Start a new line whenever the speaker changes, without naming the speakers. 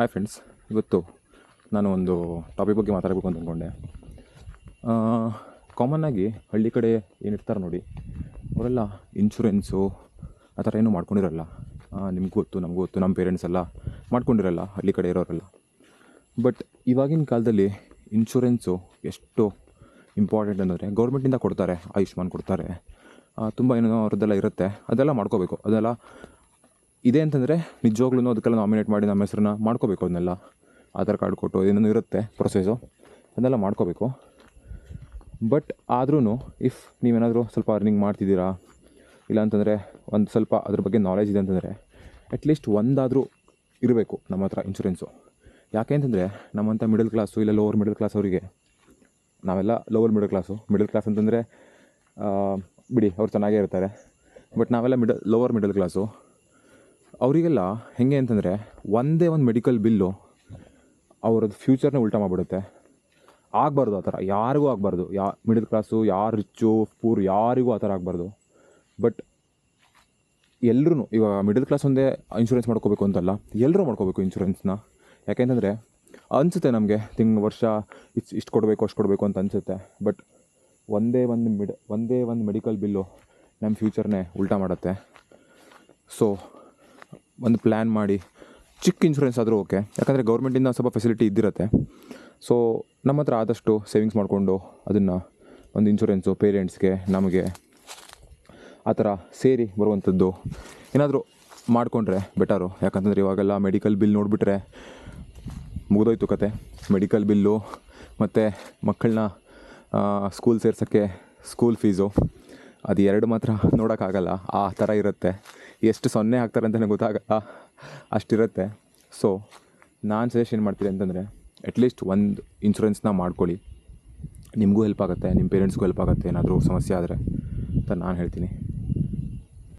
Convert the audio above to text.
Hi friends, ಇವತ್ತು ನಾನು ಒಂದು ಟಾಪಿಕ್ ಬಗ್ಗೆ ಮಾತಾಡಬೇಕು ಅಂತ ಅಂದ್ಕೊಂಡೆ. ಕಾಮನ್ನಾಗಿ ಹಳ್ಳಿ ಕಡೆ ಏನಿರ್ತಾರೆ ನೋಡಿ, ಅವರೆಲ್ಲ ಇನ್ಶೂರೆನ್ಸು ಆ ಥರ ಏನೂ ಮಾಡ್ಕೊಂಡಿರಲ್ಲ. ನಿಮ್ಗೆ ಗೊತ್ತು, ನಮಗೂ ಗೊತ್ತು, ನಮ್ಮ ಪೇರೆಂಟ್ಸ್ ಎಲ್ಲ ಮಾಡ್ಕೊಂಡಿರಲ್ಲ ಹಳ್ಳಿ ಕಡೆ ಇರೋರೆಲ್ಲ. ಬಟ್ ಇವಾಗಿನ ಕಾಲದಲ್ಲಿ ಇನ್ಶೂರೆನ್ಸು ಎಷ್ಟು ಇಂಪಾರ್ಟೆಂಟ್ ಅಂದರೆ ಗೌರ್ಮೆಂಟಿಂದ ಕೊಡ್ತಾರೆ, ಆಯುಷ್ಮಾನ್ ಕೊಡ್ತಾರೆ, ತುಂಬ ಏನೋ ಅವ್ರದ್ದೆಲ್ಲ ಇರುತ್ತೆ. ಅದೆಲ್ಲ ಮಾಡ್ಕೋಬೇಕು. ಅದೆಲ್ಲ ಇದೆ ಅಂತಂದರೆ ನಿಜವಾಗ್ಲೂ ಅದಕ್ಕೆಲ್ಲ ನಾಮಿನೇಟ್ ಮಾಡಿ ನಮ್ಮ ಹೆಸರನ್ನ ಮಾಡ್ಕೋಬೇಕು. ಅದನ್ನೆಲ್ಲ ಆಧಾರ್ ಕಾರ್ಡ್ ಕೊಟ್ಟು ಏನೇನೋ ಇರುತ್ತೆ ಪ್ರೊಸೆಸು, ಅದನ್ನೆಲ್ಲ ಮಾಡ್ಕೋಬೇಕು. ಬಟ್ ಆದ್ರೂ ಇಫ್ ನೀವೇನಾದರೂ ಸ್ವಲ್ಪ ಅರ್ನಿಂಗ್ ಮಾಡ್ತಿದ್ದೀರಾ, ಇಲ್ಲಾಂತಂದರೆ ಒಂದು ಸ್ವಲ್ಪ ಅದ್ರ ಬಗ್ಗೆ ನಾಲೆಜ್ ಇದೆ ಅಂತಂದರೆ ಅಟ್ಲೀಸ್ಟ್ ಒಂದಾದರೂ ಇರಬೇಕು ನಮ್ಮ ಹತ್ರ ಇನ್ಶೂರೆನ್ಸು. ಯಾಕೆ ಅಂತಂದರೆ ನಮ್ಮಂಥ ಮಿಡಲ್ ಕ್ಲಾಸು ಇಲ್ಲ ಲೋವರ್ ಮಿಡಲ್ ಕ್ಲಾಸ್ ಅವರಿಗೆ, ನಾವೆಲ್ಲ ಲೋವರ್ ಮಿಡಲ್ ಕ್ಲಾಸ್ ಅಂತಂದರೆ ಬಿಡಿ, ಅವ್ರು ಚೆನ್ನಾಗೇ ಇರ್ತಾರೆ. ಬಟ್ ನಾವೆಲ್ಲ ಲೋವರ್ ಮಿಡಲ್ ಕ್ಲಾಸು. ಅವರಿಗೆಲ್ಲ ಹೇಗೆ ಅಂತಂದರೆ ಒಂದೇ ಒಂದು ಮೆಡಿಕಲ್ ಬಿಲ್ಲು ಅವ್ರದ್ದು ಫ್ಯೂಚರ್ನೇ ಉಲ್ಟಾ ಮಾಡಿಬಿಡುತ್ತೆ. ಆಗಬಾರ್ದು ಆ ಥರ, ಯಾರಿಗೂ ಆಗಬಾರ್ದು. ಮಿಡಲ್ ಕ್ಲಾಸು, ಯಾರು ರಿಚ್ಚು ಪೂರ್, ಯಾರಿಗೂ ಆ ಥರ ಆಗಬಾರ್ದು. ಬಟ್ ಎಲ್ಲರೂ ಇವಾಗ ಮಿಡಲ್ ಕ್ಲಾಸ್ ಒಂದೇ ಇನ್ಶೂರೆನ್ಸ್ ಮಾಡ್ಕೋಬೇಕು ಅಂತಲ್ಲ, ಎಲ್ಲರೂ ಮಾಡ್ಕೋಬೇಕು ಇನ್ಶೂರೆನ್ಸ್ನ. ಯಾಕೆಂತಂದರೆ ಅನಿಸುತ್ತೆ ನಮಗೆ ವರ್ಷ ಇಷ್ಟು ಕೊಡಬೇಕು ಅಷ್ಟು ಕೊಡಬೇಕು ಅಂತ ಅನಿಸುತ್ತೆ. ಬಟ್ ಒಂದೇ ಒಂದು ಮೆಡಿಕಲ್ ಬಿಲ್ಲು ನಮ್ಮ ಫ್ಯೂಚರ್ನೇ ಉಲ್ಟಾ ಮಾಡುತ್ತೆ. ಸೊ ಒಂದು ಪ್ಲ್ಯಾನ್ ಮಾಡಿ ಚಿಕ್ಕ ಇನ್ಶೂರೆನ್ಸ್ ಆದರೂ ಓಕೆ, ಯಾಕಂದರೆ ಗೌರ್ಮೆಂಟಿಂದ ಸ್ವಲ್ಪ ಫೆಸಿಲಿಟಿ ಇದ್ದಿರುತ್ತೆ. ಸೊ ನಮ್ಮ ಹತ್ರ ಆದಷ್ಟು ಸೇವಿಂಗ್ಸ್ ಮಾಡಿಕೊಂಡು ಅದನ್ನು ಒಂದು ಇನ್ಶೂರೆನ್ಸು ಪೇರೆಂಟ್ಸ್ಗೆ, ನಮಗೆ ಆ ಥರ ಸೇರಿ ಬರುವಂಥದ್ದು ಏನಾದರೂ ಮಾಡಿಕೊಂಡ್ರೆ ಬೆಟರು. ಯಾಕಂತಂದರೆ ಇವಾಗೆಲ್ಲ ಮೆಡಿಕಲ್ ಬಿಲ್ ನೋಡಿಬಿಟ್ರೆ ಮುಗಿದೋಯ್ತು ಕತೆ. ಮೆಡಿಕಲ್ ಬಿಲ್ಲು ಮತ್ತು ಮಕ್ಕಳನ್ನ ಸ್ಕೂಲ್ ಸೇರ್ಸೋಕ್ಕೆ ಸ್ಕೂಲ್ ಫೀಸು, ಅದು ಎರಡು ಮಾತ್ರ ನೋಡೋಕ್ಕಾಗಲ್ಲ. ಆ ಥರ ಇರುತ್ತೆ. ಎಷ್ಟು ಸೊನ್ನೆ ಹಾಕ್ತಾರೆ ಅಂತಲೇ ಗೊತ್ತಾಗಲ್ಲ, ಅಷ್ಟಿರುತ್ತೆ. ಸೊ ನಾನು ಸಜೆಷನ್ ಮಾಡ್ತೀನಿ ಅಂತಂದರೆ ಅಟ್ಲೀಸ್ಟ್ ಒಂದು ಇನ್ಶೂರೆನ್ಸ್ನ ಮಾಡ್ಕೊಳ್ಳಿ. ನಿಮಗೂ ಹೆಲ್ಪ್ ಆಗುತ್ತೆ, ನಿಮ್ಮ ಪೇರೆಂಟ್ಸ್ಗೂ ಹೆಲ್ಪ್ ಆಗುತ್ತೆ ಏನಾದರೂ ಸಮಸ್ಯೆ ಆದರೆ ಅಂತ ನಾನು ಹೇಳ್ತೀನಿ.